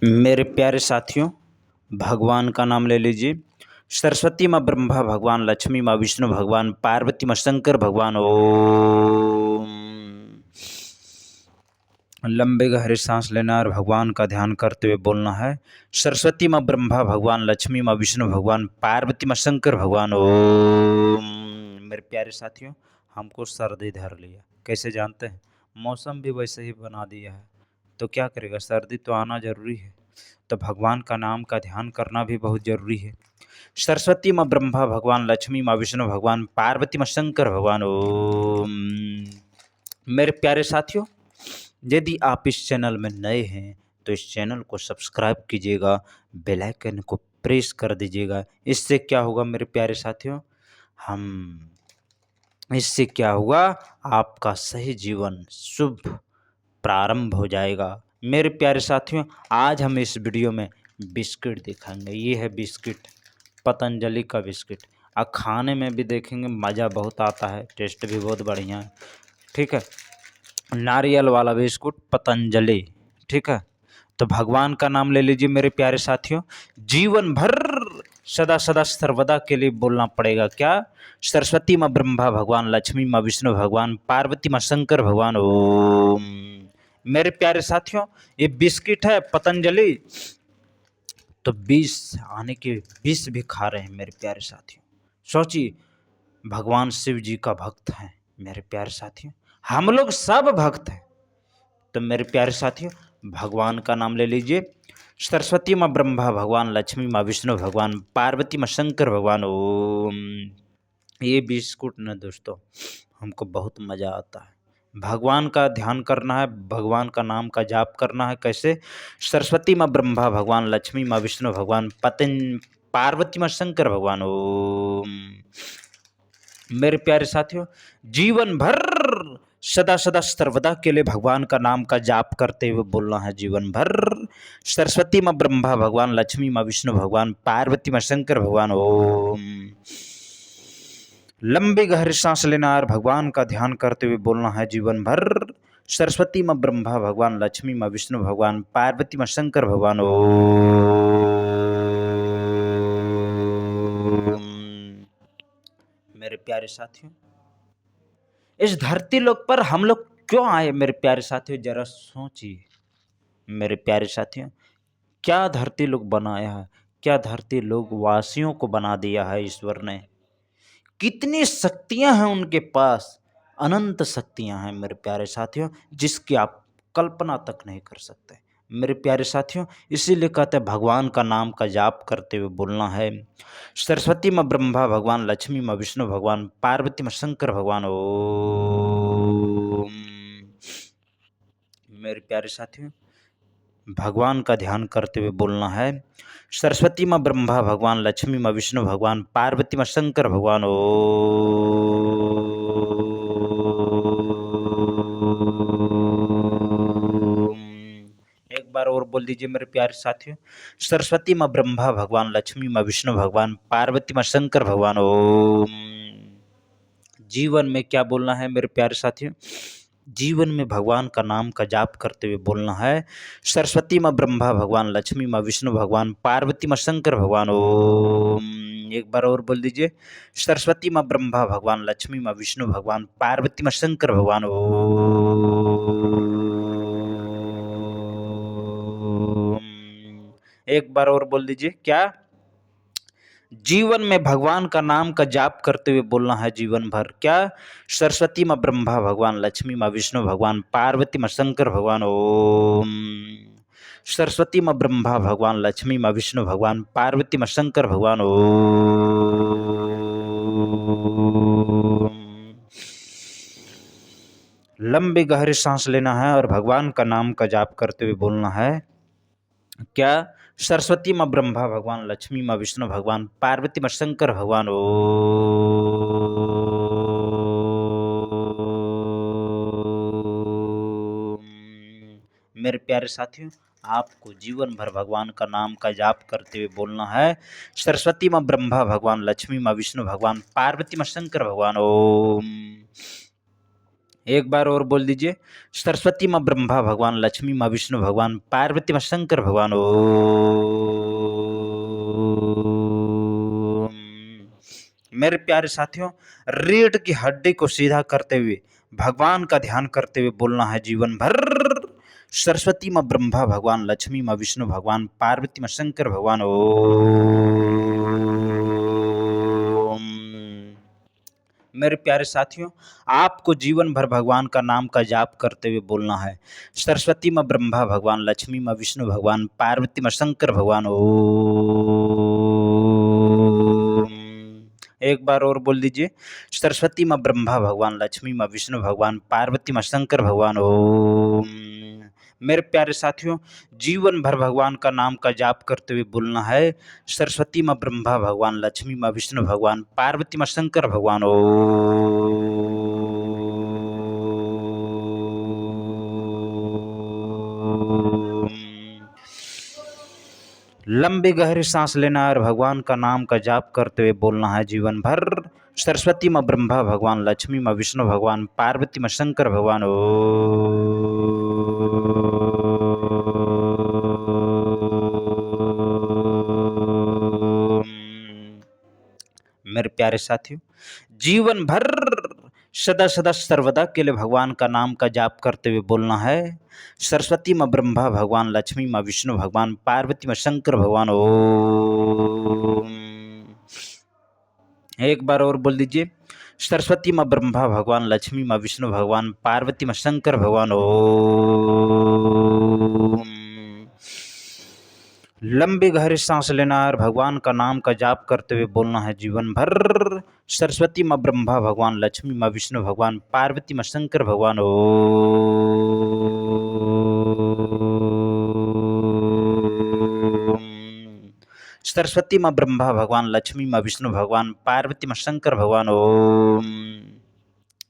मेरे प्यारे साथियों, भगवान का नाम ले लीजिए। सरस्वती माँ ब्रह्मा भगवान, लक्ष्मी माँ विष्णु भगवान, पार्वती माँ शंकर भगवान। ओम। लंबे गहरे सांस लेना और भगवान का ध्यान करते हुए बोलना है। सरस्वती माँ ब्रह्मा भगवान, लक्ष्मी माँ विष्णु भगवान, पार्वती माँ शंकर भगवान। ओम। मेरे प्यारे साथियों, हमको सर्दी धर लिया, कैसे जानते हैं? मौसम भी वैसे ही बना दिया है, तो क्या करेगा, सर्दी तो आना जरूरी है। तो भगवान का नाम का ध्यान करना भी बहुत जरूरी है। सरस्वती माँ ब्रह्मा भगवान, लक्ष्मी माँ विष्णु भगवान, पार्वती माँ शंकर भगवान। ओम। मेरे प्यारे साथियों, यदि आप इस चैनल में नए हैं तो इस चैनल को सब्सक्राइब कीजिएगा, बेल आइकन को प्रेस कर दीजिएगा। इससे क्या होगा मेरे प्यारे साथियों, इससे क्या होगा, आपका सही जीवन शुभ प्रारंभ हो जाएगा। मेरे प्यारे साथियों, आज हम इस वीडियो में बिस्किट दिखाएंगे। ये है बिस्किट, पतंजलि का बिस्किट। और खाने में भी देखेंगे, मज़ा बहुत आता है, टेस्ट भी बहुत बढ़िया है। ठीक है, नारियल वाला बिस्कुट पतंजलि। ठीक है, तो भगवान का नाम ले लीजिए मेरे प्यारे साथियों। जीवन भर सदा सदा सर्वदा के लिए बोलना पड़ेगा। क्या? सरस्वती माँ ब्रह्मा भगवान, लक्ष्मी माँ विष्णु भगवान, पार्वती माँ शंकर भगवान। ओम। मेरे प्यारे साथियों, ये बिस्किट है पतंजलि, तो विष आने के विष भी खा रहे हैं मेरे प्यारे साथियों। सोचिए, भगवान शिव जी का भक्त हैं मेरे प्यारे साथियों, हम लोग सब भक्त हैं। तो मेरे प्यारे साथियों, भगवान का नाम ले लीजिए। सरस्वती माँ ब्रह्मा भगवान, लक्ष्मी माँ विष्णु भगवान, पार्वती माँ शंकर भगवान। ओम। ये बिस्कुट न दोस्तों, हमको बहुत मज़ा आता है। भगवान का ध्यान करना है, भगवान का नाम का जाप करना है। कैसे? सरस्वती माँ ब्रह्मा भगवान, लक्ष्मी माँ विष्णु भगवान, पार्वती माँ शंकर भगवान। ओम। मेरे प्यारे साथियों, जीवन भर सदा सदा सर्वदा के लिए भगवान का नाम का जाप करते हुए बोलना है जीवन भर। सरस्वती माँ ब्रह्मा भगवान, लक्ष्मी माँ विष्णु भगवान, पार्वती माँ शंकर भगवान। ओम। लंबी गहरी सांस लेना और भगवान का ध्यान करते हुए बोलना है जीवन भर। सरस्वती माँ ब्रह्मा भगवान, लक्ष्मी माँ विष्णु भगवान, पार्वती माँ शंकर भगवान। ओम। मेरे प्यारे साथियों, इस धरती लोक पर हम लोग क्यों आए मेरे प्यारे साथियों, जरा सोचिए। मेरे प्यारे साथियों, क्या धरती लोक बनाया है, क्या धरती लोक वासियों को बना दिया है ईश्वर ने। कितनी शक्तियां हैं उनके पास, अनंत शक्तियां हैं मेरे प्यारे साथियों, जिसकी आप कल्पना तक नहीं कर सकते मेरे प्यारे साथियों। इसीलिए कहते हैं भगवान का नाम का जाप करते हुए बोलना है। सरस्वती माँ ब्रह्मा भगवान, लक्ष्मी माँ विष्णु भगवान, पार्वती माँ शंकर भगवान। ओम। मेरे प्यारे साथियों, भगवान का ध्यान करते हुए बोलना है। सरस्वती माँ ब्रह्मा भगवान, लक्ष्मी माँ विष्णु भगवान, पार्वती माँ शंकर भगवान। ओम। एक बार और बोल दीजिए मेरे प्यारे साथियों। सरस्वती माँ ब्रह्मा भगवान, लक्ष्मी माँ विष्णु भगवान, पार्वती माँ शंकर भगवान। ओम। जीवन में क्या बोलना है मेरे प्यारे साथियों, जीवन में भगवान का नाम का जाप करते हुए बोलना है। सरस्वती माँ ब्रह्मा भगवान, लक्ष्मी माँ विष्णु भगवान, पार्वती माँ शंकर भगवान। ओम। एक बार और बोल दीजिए। सरस्वती माँ ब्रह्मा भगवान, लक्ष्मी माँ विष्णु भगवान, पार्वती माँ शंकर भगवान। ओम। एक बार और बोल दीजिए। क्या? जीवन में भगवान का नाम का जाप करते हुए बोलना है जीवन भर। क्या? सरस्वती माँ ब्रह्मा भगवान, लक्ष्मी माँ विष्णु भगवान, पार्वती माँ शंकर भगवान। ओम। सरस्वती माँ ब्रह्मा भगवान, लक्ष्मी माँ विष्णु भगवान, पार्वती माँ शंकर भगवान। ओम। लंबी गहरी सांस लेना है और भगवान का नाम का जाप करते हुए बोलना है। क्या? सरस्वती माँ ब्रह्मा भगवान, लक्ष्मी माँ विष्णु भगवान, पार्वती माँ शंकर भगवान। ओम। मेरे प्यारे साथियों, आपको जीवन भर भगवान का नाम का जाप करते हुए बोलना है। सरस्वती माँ ब्रह्मा भगवान, लक्ष्मी माँ विष्णु भगवान, पार्वती माँ शंकर भगवान। ओम। एक बार और बोल दीजिए। सरस्वती माँ ब्रह्मा भगवान, लक्ष्मी माँ विष्णु भगवान, पार्वती माँ शंकर भगवान। ओम। मेरे प्यारे साथियों, रीढ़ की हड्डी को सीधा करते हुए भगवान का ध्यान करते हुए बोलना है जीवन भर। सरस्वती माँ ब्रह्मा भगवान, लक्ष्मी माँ विष्णु भगवान, पार्वती माँ शंकर भगवान। ओम। मेरे प्यारे साथियों, आपको जीवन भर भगवान का नाम का जाप करते हुए बोलना है। सरस्वती माँ ब्रह्मा भगवान, लक्ष्मी माँ विष्णु भगवान, पार्वती माँ शंकर भगवान। ओम। एक बार और बोल दीजिए। सरस्वती माँ ब्रह्मा भगवान, लक्ष्मी माँ विष्णु भगवान, पार्वती माँ शंकर भगवान। ओम। मेरे प्यारे साथियों, जीवन भर भगवान का नाम का जाप करते हुए बोलना है। सरस्वती माँ ब्रह्मा भगवान, लक्ष्मी माँ विष्णु भगवान, पार्वती माँ शंकर भगवान। ओम। लंबी गहरी सांस लेना और भगवान का नाम का जाप करते हुए बोलना है जीवन भर। सरस्वती माँ ब्रह्मा भगवान, लक्ष्मी माँ विष्णु भगवान, पार्वती माँ शंकर भगवान। ओम। मेरे प्यारे साथियों, जीवन भर सदा सदा सर्वदा के लिए भगवान का नाम का जाप करते हुए बोलना है। सरस्वती माँ ब्रह्मा भगवान, लक्ष्मी माँ विष्णु भगवान, पार्वती माँ शंकर भगवान। ओम। एक बार और बोल दीजिए। सरस्वती माँ ब्रह्मा भगवान, लक्ष्मी माँ विष्णु भगवान, पार्वती माँ शंकर भगवान। ओम। लंबी गहरी सांस लेना और भगवान का नाम का जाप करते हुए बोलना है जीवन भर। सरस्वती माँ ब्रह्मा भगवान, लक्ष्मी माँ विष्णु भगवान, पार्वती माँ शंकर भगवान। ओम। सरस्वती माँ ब्रह्मा भगवान, लक्ष्मी माँ विष्णु भगवान, पार्वती माँ शंकर भगवान। ओम।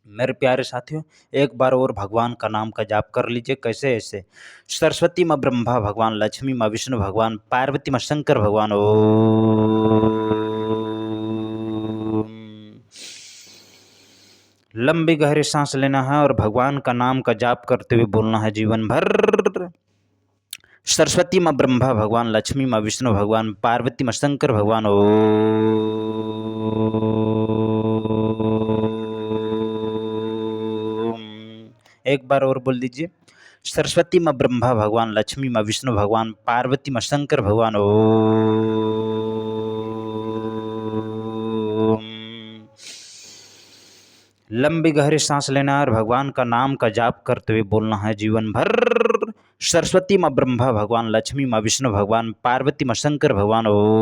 मेरे प्यारे साथियों, एक बार और भगवान का नाम का जाप कर लीजिए। कैसे? ऐसे। सरस्वती माँ ब्रह्मा भगवान, लक्ष्मी माँ विष्णु भगवान, पार्वती माँ शंकर भगवान। ओम। लंबी गहरी सांस लेना है और भगवान का नाम का जाप करते हुए बोलना है जीवन भर। सरस्वती माँ ब्रह्मा भगवान, लक्ष्मी माँ विष्णु भगवान, पार्वती माँ शंकर भगवान। ओम। एक बार और बोल दीजिए। सरस्वती माँ ब्रह्मा भगवान, लक्ष्मी माँ विष्णु भगवान, पार्वती माँ शंकर भगवान। ओम। लंबी गहरी सांस लेना और भगवान का नाम का जाप करते हुए बोलना है जीवन भर। सरस्वती माँ ब्रह्मा भगवान, लक्ष्मी माँ विष्णु भगवान, पार्वती माँ शंकर भगवान। ओम।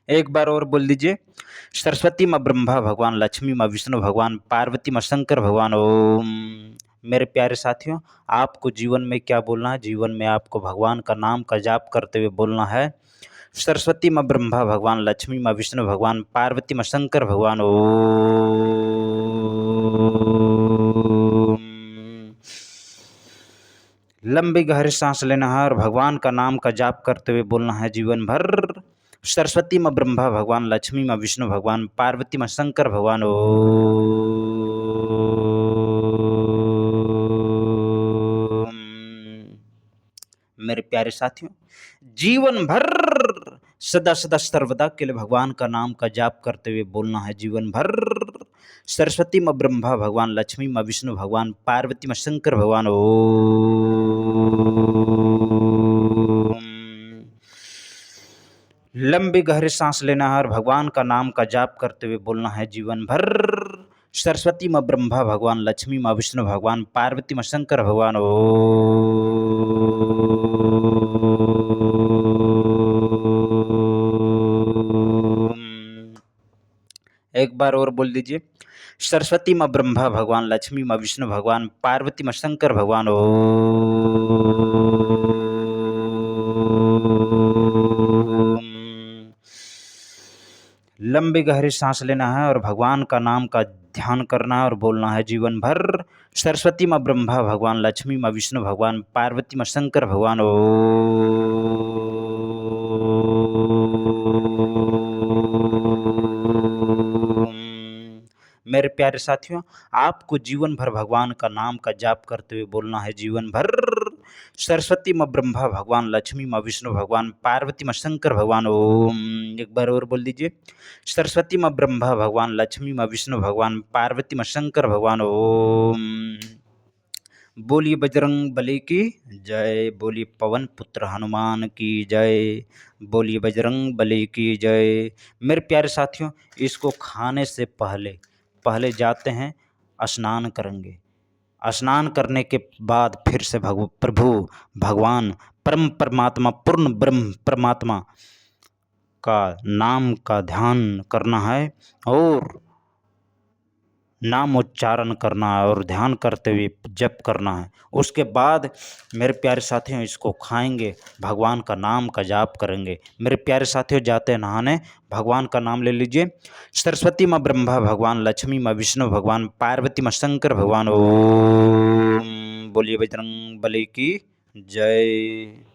एक बार और बोल दीजिए। सरस्वती माँ ब्रह्मा भगवान, लक्ष्मी माँ विष्णु भगवान, पार्वती माँ शंकर भगवान। ओम। मेरे प्यारे साथियों, आपको जीवन में क्या बोलना है? जीवन में आपको भगवान का नाम का जाप करते हुए बोलना है। सरस्वती माँ ब्रह्मा भगवान, लक्ष्मी माँ विष्णु भगवान, पार्वती माँ शंकर भगवान। ओम। लंबी गहरी सांस लेना है और भगवान का नाम का जाप करते हुए बोलना है जीवन भर। सरस्वती माँ ब्रह्मा भगवान, लक्ष्मी माँ विष्णु भगवान, पार्वती माँ शंकर भगवान। ओम। मेरे प्यारे साथियों, जीवन भर सदा सदा सर्वदा के लिए भगवान का नाम का जाप करते हुए बोलना है जीवन भर। सरस्वती माँ ब्रह्मा भगवान, लक्ष्मी माँ विष्णु भगवान, पार्वती माँ शंकर भगवान। ओम। लंबी गहरी सांस लेना है और भगवान का नाम का जाप करते हुए बोलना है जीवन भर। सरस्वती माँ ब्रह्मा भगवान, लक्ष्मी माँ विष्णु भगवान, पार्वती माँ शंकर भगवान। ओम। एक बार और बोल दीजिए। सरस्वती माँ ब्रह्मा भगवान, लक्ष्मी माँ विष्णु भगवान, पार्वती माँ शंकर भगवान। ओम। लंबी गहरी सांस लेना है और भगवान का नाम का ध्यान करना है और बोलना है जीवन भर। सरस्वती माँ ब्रह्मा भगवान, लक्ष्मी माँ विष्णु भगवान, पार्वती माँ शंकर भगवान। ओम। मेरे प्यारे साथियों, आपको जीवन भर भगवान का नाम का जाप करते हुए बोलना है जीवन भर। सरस्वती माँ ब्रह्मा भगवान, लक्ष्मी माँ विष्णु भगवान, पार्वती माँ शंकर भगवान। ओम, एक बार और बोल दीजिए। सरस्वती माँ ब्रह्मा भगवान, लक्ष्मी माँ विष्णु भगवान, पार्वती माँ शंकर भगवान। ओम। बोलिए बजरंग बली की जय, बोलिए पवन पुत्र हनुमान की जय, बोलिए बजरंग बली की जय। मेरे प्यारे साथियों, इसको खाने से पहले पहले जाते हैं स्नान करेंगे। स्नान करने के बाद फिर से प्रभु भगवान परम परमात्मा पूर्ण ब्रह्म परमात्मा का नाम का ध्यान करना है और नाम उच्चारण करना है और ध्यान करते हुए जप करना है। उसके बाद मेरे प्यारे साथियों इसको खाएंगे, भगवान का नाम का जाप करेंगे। मेरे प्यारे साथियों, जाते हैं नहाने, भगवान का नाम ले लीजिए। सरस्वती माँ ब्रह्मा भगवान, लक्ष्मी माँ विष्णु भगवान, पार्वती माँ शंकर भगवान। ओम। बोलिए बजरंग बली की जय।